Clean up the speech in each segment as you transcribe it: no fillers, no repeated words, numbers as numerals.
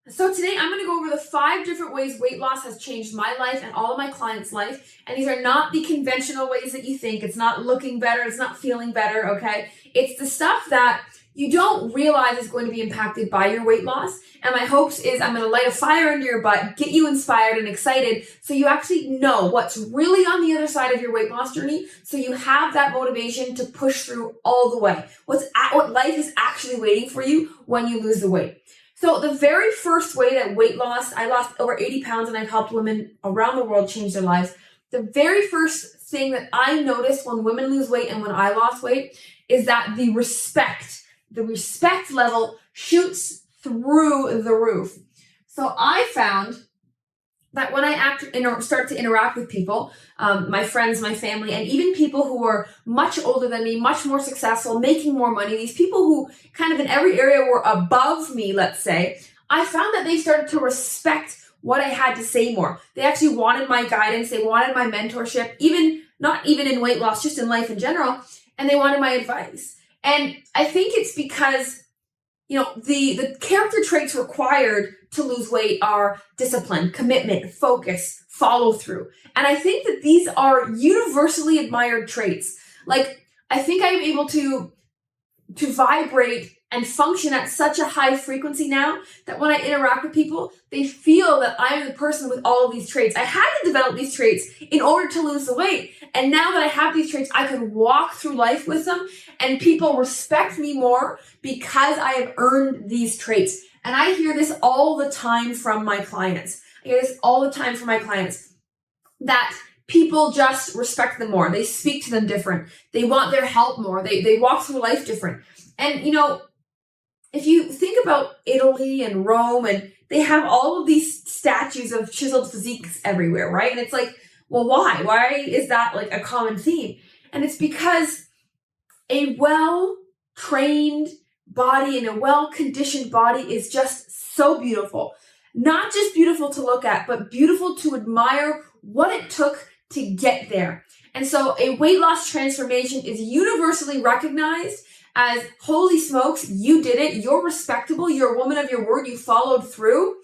So today I'm going to go over the 5 different ways weight loss has changed my life and all of my clients' life. And these are not the conventional ways that you think. It's not looking better. It's not feeling better. Okay. It's the stuff that you don't realize is going to be impacted by your weight loss. And my hopes is I'm going to light a fire under your butt, get you inspired and excited so you actually know what's really on the other side of your weight loss journey. So you have that motivation to push through all the way. What life is actually waiting for you when you lose the weight. So the very first way that weight loss, I lost over 80 pounds and I've helped women around the world change their lives. The very first thing that I noticed when women lose weight and when I lost weight is that the respect level shoots through the roof. So I found that when I start to interact with people, my friends, my family, and even people who are much older than me, much more successful, making more money, these people who kind of in every area were above me, let's say, I found that they started to respect what I had to say more. They actually wanted my guidance. They wanted my mentorship, not even in weight loss, just in life in general. And they wanted my advice. And I think it's because, the character traits required to lose weight are discipline, commitment, focus, follow through. And I think that these are universally admired traits. Like, I think I'm able to vibrate and function at such a high frequency now that when I interact with people, they feel that I am the person with all of these traits. I had to develop these traits in order to lose the weight. And now that I have these traits, I can walk through life with them and people respect me more because I have earned these traits. And I hear this all the time from my clients. That people just respect them more. They speak to them different. They want their help more. They walk through life different. And, if you think about Italy and Rome, and they have all of these statues of chiseled physiques everywhere, right? And it's like, well, why? Why is that like a common theme? And it's because a well-trained body and a well-conditioned body is just so beautiful. Not just beautiful to look at, but beautiful to admire what it took to get there. And so a weight loss transformation is universally recognized as, holy smokes, you did it. You're respectable. You're a woman of your word. You followed through.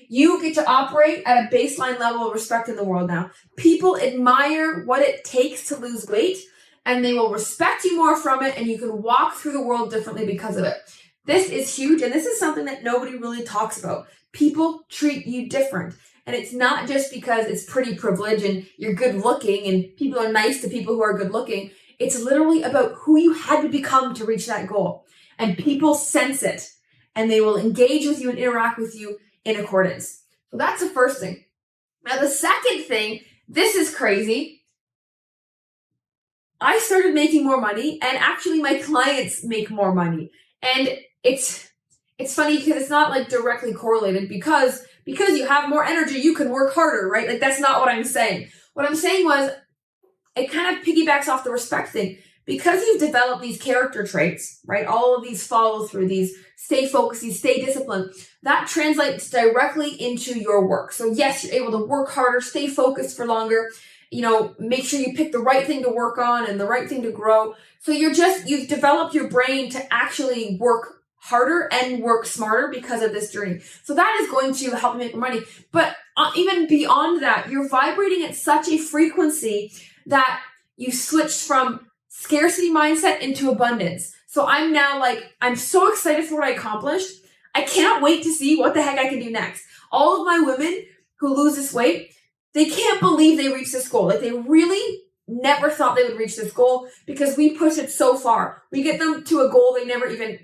You get to operate at a baseline level of respect in the world now. People admire what it takes to lose weight, and they will respect you more from it, and you can walk through the world differently because of it. This is huge, and this is something that nobody really talks about. People treat you different. And it's not just because it's pretty privilege and you're good looking and people are nice to people who are good looking. It's literally about who you had to become to reach that goal. And people sense it and they will engage with you and interact with you in accordance. So that's the first thing. Now, the second thing, this is crazy. I started making more money and actually my clients make more money. And it's funny because it's not like directly correlated because you have more energy, you can work harder, right? Like that's not what I'm saying. What I'm saying was it kind of piggybacks off the respect thing. Because you've developed these character traits, right? All of these follow through, these stay focused, these stay disciplined, that translates directly into your work. So yes, you're able to work harder, stay focused for longer, make sure you pick the right thing to work on and the right thing to grow. So you've developed your brain to actually work harder and work smarter because of this journey. So that is going to help you make more money. But even beyond that, you're vibrating at such a frequency that you switched from scarcity mindset into abundance. So I'm so excited for what I accomplished. I cannot wait to see what the heck I can do next. All of my women who lose this weight, they can't believe they reached this goal. Like they really never thought they would reach this goal because we push it so far. We get them to a goal they never even,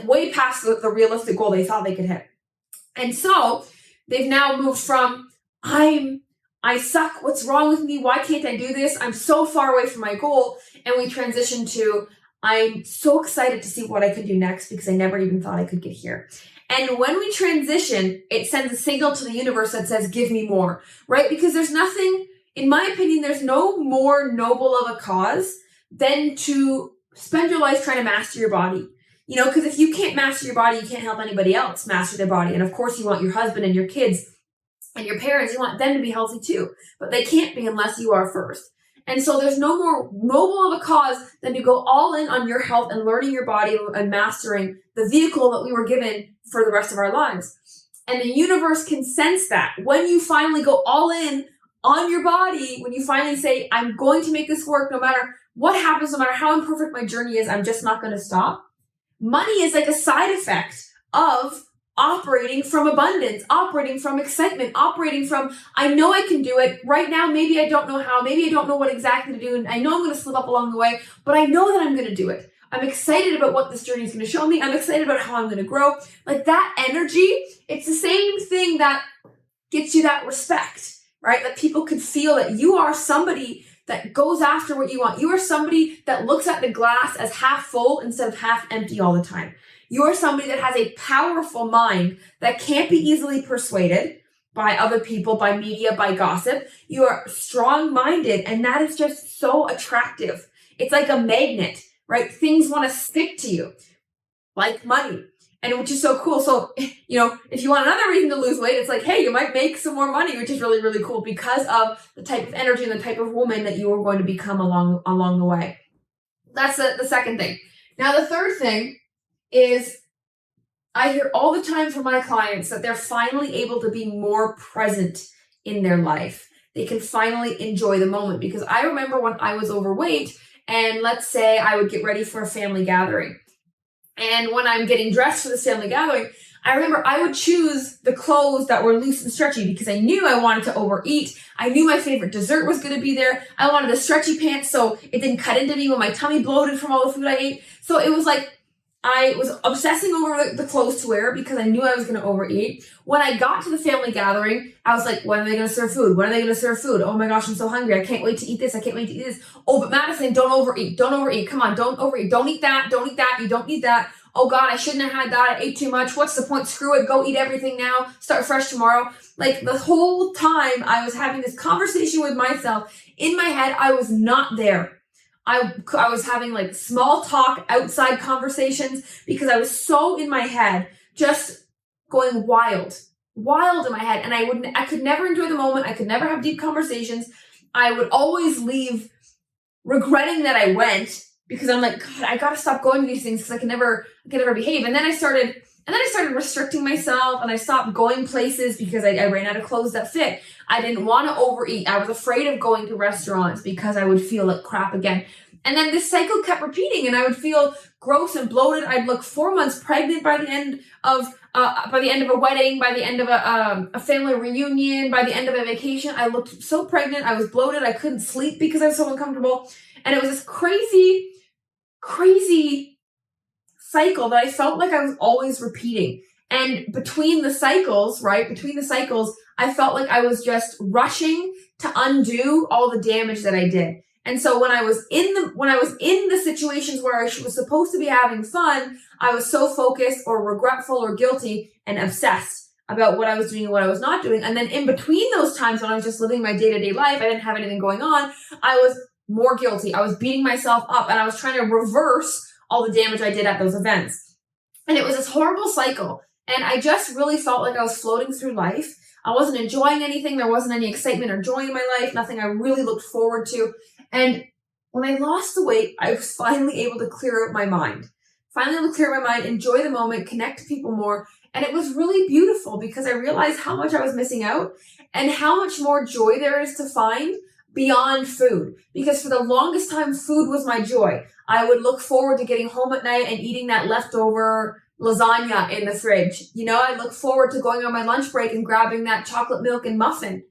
way past the realistic goal they thought they could hit. And so they've now moved from, I suck, what's wrong with me? Why can't I do this? I'm so far away from my goal. And we transition to, I'm so excited to see what I could do next because I never even thought I could get here. And when we transition, it sends a signal to the universe that says, give me more, right? Because there's nothing, in my opinion, there's no more noble of a cause than to spend your life trying to master your body. Because if you can't master your body, you can't help anybody else master their body. And of course, you want your husband and your kids and your parents, you want them to be healthy too. But they can't be unless you are first. And so there's no more noble of a cause than to go all in on your health and learning your body and mastering the vehicle that we were given for the rest of our lives. And the universe can sense that. When you finally go all in on your body, when you finally say, I'm going to make this work no matter what happens, no matter how imperfect my journey is, I'm just not going to stop. Money is like a side effect of operating from abundance, operating from excitement, operating from, I know I can do it. Right now, maybe I don't know how, maybe I don't know what exactly to do, and I know I'm going to slip up along the way, but I know that I'm going to do it. I'm excited about what this journey is going to show me. I'm excited about how I'm going to grow. Like that energy, it's the same thing that gets you that respect, right? That people can feel that you are somebody that goes after what you want. You are somebody that looks at the glass as half full instead of half empty all the time. You are somebody that has a powerful mind that can't be easily persuaded by other people, by media, by gossip. You are strong-minded, and that is just so attractive. It's like a magnet, right? Things want to stick to you, like money, and which is so cool. So, if you want another reason to lose weight, it's like, hey, you might make some more money, which is really, really cool because of the type of energy and the type of woman that you are going to become along the way. That's the second thing. Now, the third thing is I hear all the time from my clients that they're finally able to be more present in their life. They can finally enjoy the moment, because I remember when I was overweight, and let's say I would get ready for a family gathering. And when I'm getting dressed for this family gathering, I remember I would choose the clothes that were loose and stretchy because I knew I wanted to overeat. I knew my favorite dessert was going to be there. I wanted the stretchy pants so it didn't cut into me when my tummy bloated from all the food I ate. So it was like I was obsessing over the clothes to wear because I knew I was going to overeat. When I got to the family gathering, I was like, when are they going to serve food? When are they going to serve food? Oh my gosh, I'm so hungry. I can't wait to eat this. I can't wait to eat this. Oh, but Madison, don't overeat. Don't overeat. Come on, don't overeat. Don't eat that. Don't eat that. You don't need that. Oh God, I shouldn't have had that. I ate too much. What's the point? Screw it. Go eat everything now. Start fresh tomorrow. Like the whole time I was having this conversation with myself in my head, I was not there. I was having like small talk outside conversations because I was so in my head, just going wild in my head. And I could never enjoy the moment. I could never have deep conversations. I would always leave regretting that I went because I'm like, God, I got to stop going to these things because I can never behave. And then I started restricting myself, and I stopped going places because I ran out of clothes that fit. I didn't want to overeat. I was afraid of going to restaurants because I would feel like crap again. And then this cycle kept repeating, and I would feel gross and bloated. I'd look 4 months pregnant by the end of a wedding, by the end of a family reunion, by the end of a vacation. I looked so pregnant. I was bloated. I couldn't sleep because I was so uncomfortable. And it was this crazy cycle that I felt like I was always repeating. And between the cycles, I felt like I was just rushing to undo all the damage that I did. And so when I was in the situations where I was supposed to be having fun, I was so focused or regretful or guilty and obsessed about what I was doing and what I was not doing. And then in between those times when I was just living my day-to-day life, I didn't have anything going on, I was more guilty. I was beating myself up, and I was trying to reverse all the damage I did at those events. And it was this horrible cycle. And I just really felt like I was floating through life. I wasn't enjoying anything. There wasn't any excitement or joy in my life, nothing I really looked forward to. And when I lost the weight, I was finally able to clear out my mind. Enjoy the moment, connect to people more. And it was really beautiful because I realized how much I was missing out and how much more joy there is to find beyond food. Because for the longest time, food was my joy. I would look forward to getting home at night and eating that leftover lasagna in the fridge. I look forward to going on my lunch break and grabbing that chocolate milk and muffin.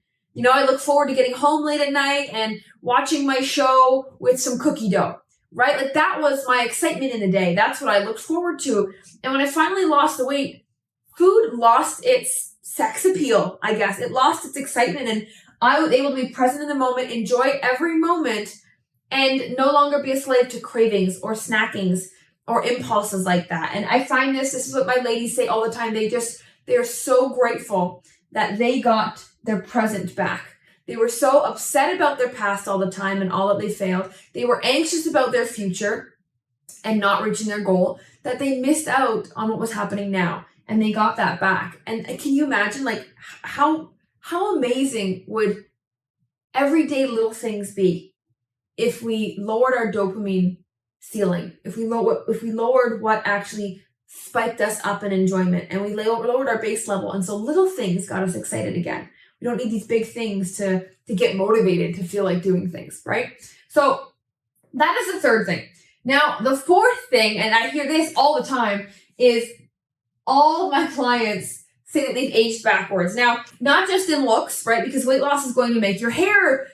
I look forward to getting home late at night and watching my show with some cookie dough, right? Like that was my excitement in the day. That's what I looked forward to. And when I finally lost the weight, food lost its sex appeal, I guess. It lost its excitement, and I was able to be present in the moment, enjoy every moment, and no longer be a slave to cravings or snackings or impulses like that. And I find this is what my ladies say all the time. They are so grateful that they got their present back. They were so upset about their past all the time and all that they failed. They were anxious about their future and not reaching their goal, that they missed out on what was happening now, and they got that back. And can you imagine like how amazing would everyday little things be if we lowered our dopamine ceiling, if we lowered what actually spiked us up in enjoyment, and we lowered our base level. And so little things got us excited again. We don't need these big things to get motivated, to feel like doing things, right? So that is the third thing. Now, the fourth thing, and I hear this all the time, is all of my clients say that they've aged backwards. Now, not just in looks, right? Because weight loss is going to make your hair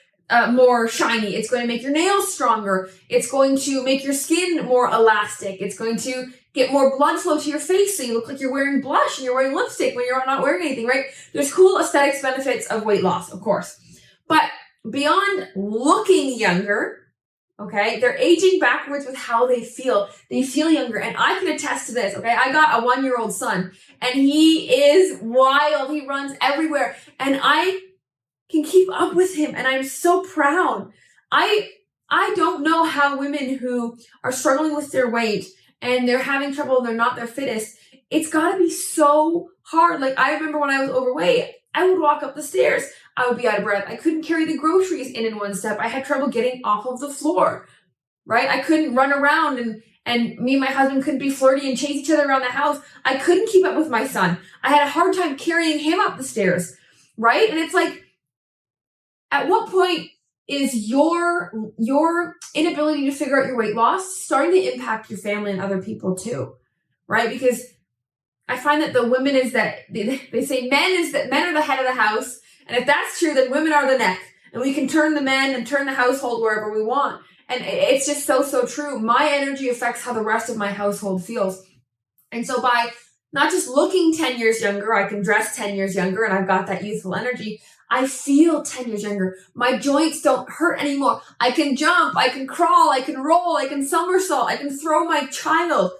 more shiny. It's going to make your nails stronger. It's going to make your skin more elastic. It's going to get more blood flow to your face so you look like you're wearing blush and you're wearing lipstick when you're not wearing anything, right? There's cool aesthetics benefits of weight loss, of course. But beyond looking younger, okay, they're aging backwards with how they feel. They feel younger. And I can attest to this, okay? I got a 1-year-old son, and he is wild. He runs everywhere. And I can keep up with him, and I'm so proud. I don't know how women who are struggling with their weight and they're having trouble and they're not their fittest, it's got to be so hard. Like, I remember when I was overweight, I would walk up the stairs. I would be out of breath. I couldn't carry the groceries in one step. I had trouble getting off of the floor, right? I couldn't run around, and me and my husband couldn't be flirty and chase each other around the house. I couldn't keep up with my son. I had a hard time carrying him up the stairs, right? And it's like, at what point is your inability to figure out your weight loss starting to impact your family and other people too, right? Because I find that the women is that, they say men are the head of the house. And if that's true, then women are the neck. And we can turn the men and turn the household wherever we want. And it's just so true. My energy affects how the rest of my household feels. And so by not just looking 10 years younger, I can dress 10 years younger and I've got that youthful energy. I feel 10 years younger. My joints don't hurt anymore. I can jump, I can crawl, I can roll, I can somersault, I can throw my child.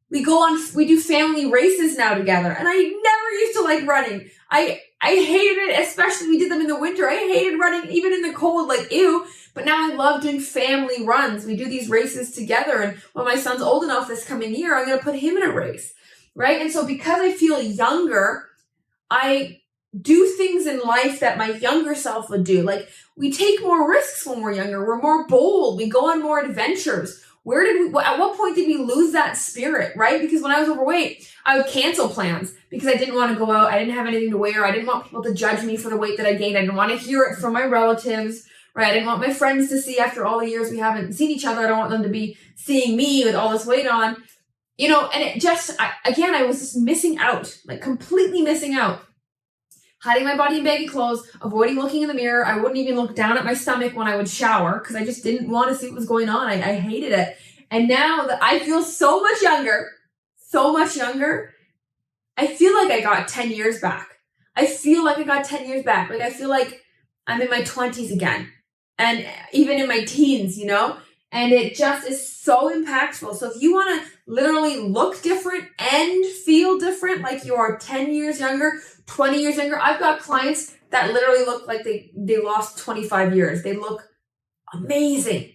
We do family races now together. And I never used to like running. I hated it, especially we did them in the winter. I hated running even in the cold, like ew. But now I love doing family runs. We do these races together. And when my son's old enough this coming year, I'm going to put him in a race, right? And so because I feel younger, I do things in life that my younger self would do. Like, we take more risks when we're younger. We're more bold. We go on more adventures. At what point did we lose that spirit, right? Because when I was overweight, I would cancel plans because I didn't want to go out. I didn't have anything to wear. I didn't want people to judge me for the weight that I gained. I didn't want to hear it from my relatives, right? I didn't want my friends to see after all the years we haven't seen each other. I don't want them to be seeing me with all this weight on, and it just, I was just missing out, like completely missing out. Hiding my body in baggy clothes, avoiding looking in the mirror. I wouldn't even look down at my stomach when I would shower because I just didn't want to see what was going on. I hated it. And now that I feel so much younger, I feel like I got 10 years back. Like, I feel like I'm in my 20s again. And even in my teens, And it just is so impactful. So if you want to literally look different and feel different, like you are 10 years younger, 20 years younger. I've got clients that literally look like they lost 25 years. They look amazing.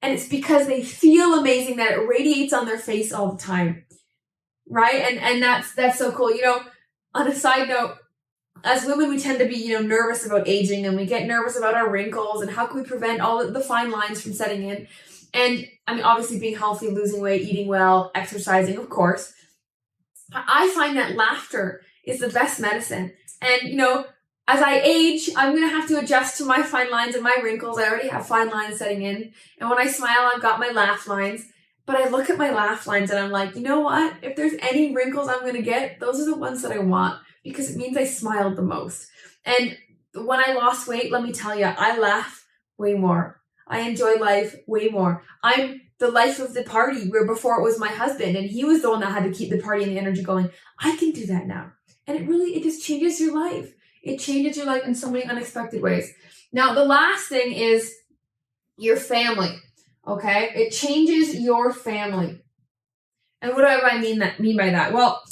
And it's because they feel amazing that it radiates on their face all the time. Right? And that's so cool. On a side note, as women, we tend to be, nervous about aging, and we get nervous about our wrinkles and how can we prevent all the fine lines from setting in. And I mean, obviously being healthy, losing weight, eating well, exercising, of course. I find that laughter is the best medicine. And, as I age, I'm going to have to adjust to my fine lines and my wrinkles. I already have fine lines setting in. And when I smile, I've got my laugh lines. But I look at my laugh lines and I'm like, you know what? If there's any wrinkles I'm going to get, those are the ones that I want because it means I smiled the most. And when I lost weight, let me tell you, I laugh way more. I enjoy life way more. I'm the life of the party, where before it was my husband and he was the one that had to keep the party and the energy going. I can do that now. And it just changes your life. It changes your life in so many unexpected ways. Now, the last thing is your family. Okay? It changes your family. And what do I mean by that? Well,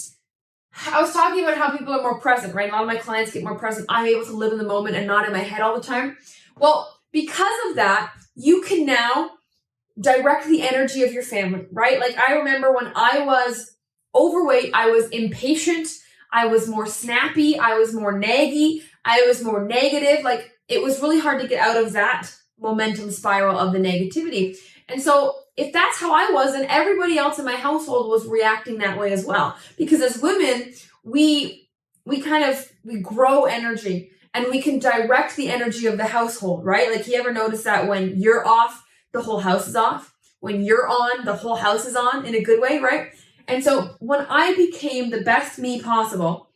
I was talking about how people are more present, right? A lot of my clients get more present. I'm able to live in the moment and not in my head all the time. Well, because of that, you can now direct the energy of your family, right? Like, I remember when I was overweight, I was impatient. I was more snappy. I was more naggy. I was more negative. Like, it was really hard to get out of that momentum spiral of the negativity. And so if that's how I was, then everybody else in my household was reacting that way as well. Because as women, we grow energy and we can direct the energy of the household, right? Like, you ever notice that when you're off, the whole house is off? When you're on, the whole house is on, in a good way, right? And so when I became the best me possible,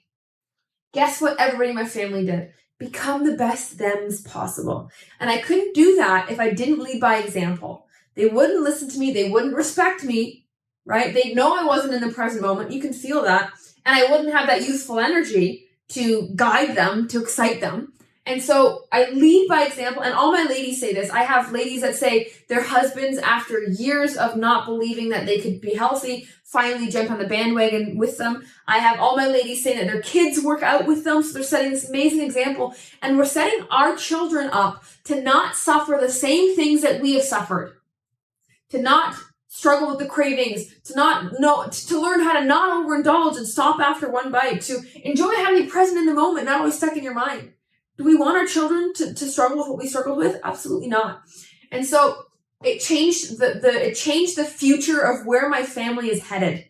guess what everybody in my family did? Become the best thems possible. And I couldn't do that if I didn't lead by example. They wouldn't listen to me. They wouldn't respect me, right? They'd know I wasn't in the present moment. You can feel that. And I wouldn't have that youthful energy to guide them, to excite them. And so I lead by example, and all my ladies say this. I have ladies that say their husbands, after years of not believing that they could be healthy, finally jumped on the bandwagon with them. I have all my ladies saying that their kids work out with them, so they're setting this amazing example. And we're setting our children up to not suffer the same things that we have suffered, to not struggle with the cravings, to learn how to not overindulge and stop after one bite, to enjoy how to be present in the moment, not always stuck in your mind. Do we want our children to struggle with what we struggled with? Absolutely not. And so it changed the future of where my family is headed.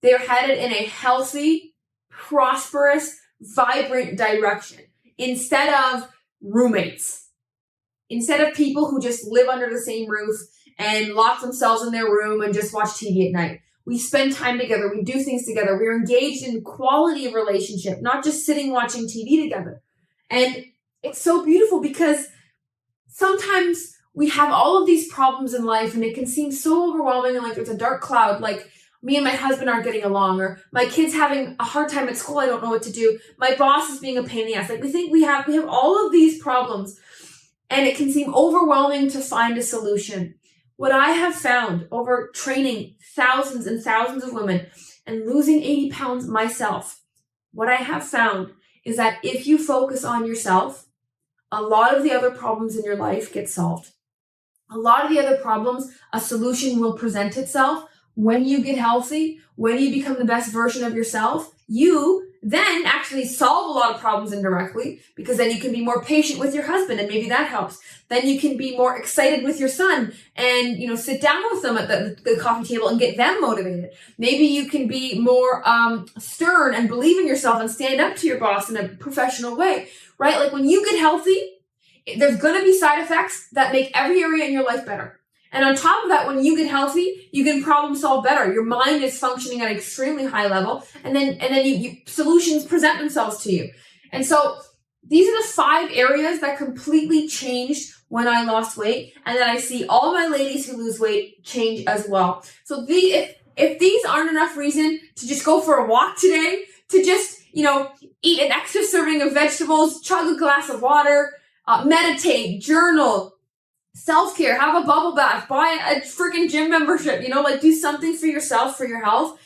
They're headed in a healthy, prosperous, vibrant direction instead of roommates. Instead of people who just live under the same roof and lock themselves in their room and just watch TV at night. We spend time together. We do things together. We're engaged in quality of relationship, not just sitting watching TV together. And it's so beautiful because sometimes we have all of these problems in life and it can seem so overwhelming and like it's a dark cloud, like me and my husband aren't getting along, or my kid's having a hard time at school, I don't know what to do. My boss is being a pain in the ass. Like, we think we have all of these problems and it can seem overwhelming to find a solution. What I have found over training thousands and thousands of women and losing 80 pounds myself, what I have found is that if you focus on yourself, a lot of the other problems in your life get solved. A lot of the other problems, a solution will present itself when you get healthy, when you become the best version of yourself. You then actually solve a lot of problems indirectly, because then you can be more patient with your husband and maybe that helps. Then you can be more excited with your son and, sit down with them at the coffee table and get them motivated. Maybe you can be more stern and believe in yourself and stand up to your boss in a professional way, right? Like, when you get healthy, there's going to be side effects that make every area in your life better. And on top of that, when you get healthy, you can problem solve better. Your mind is functioning at an extremely high level, and then you solutions present themselves to you. And so these are the 5 areas that completely changed when I lost weight, and then I see all my ladies who lose weight change as well. So if these aren't enough reason to just go for a walk today, to just, eat an extra serving of vegetables, chug a glass of water, meditate, journal, self-care, have a bubble bath, buy a freaking gym membership, do something for yourself, for your health.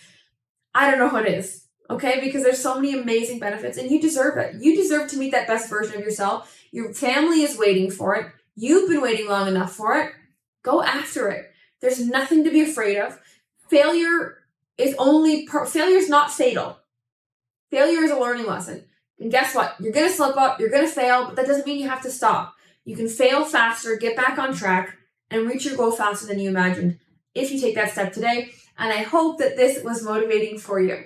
I don't know what it is, okay? Because there's so many amazing benefits and you deserve it. You deserve to meet that best version of yourself. Your family is waiting for it. You've been waiting long enough for it. Go after it. There's nothing to be afraid of. Failure is not fatal. Failure is a learning lesson. And guess what? You're going to slip up, you're going to fail, but that doesn't mean you have to stop. You can fail faster, get back on track, and reach your goal faster than you imagined if you take that step today. And I hope that this was motivating for you.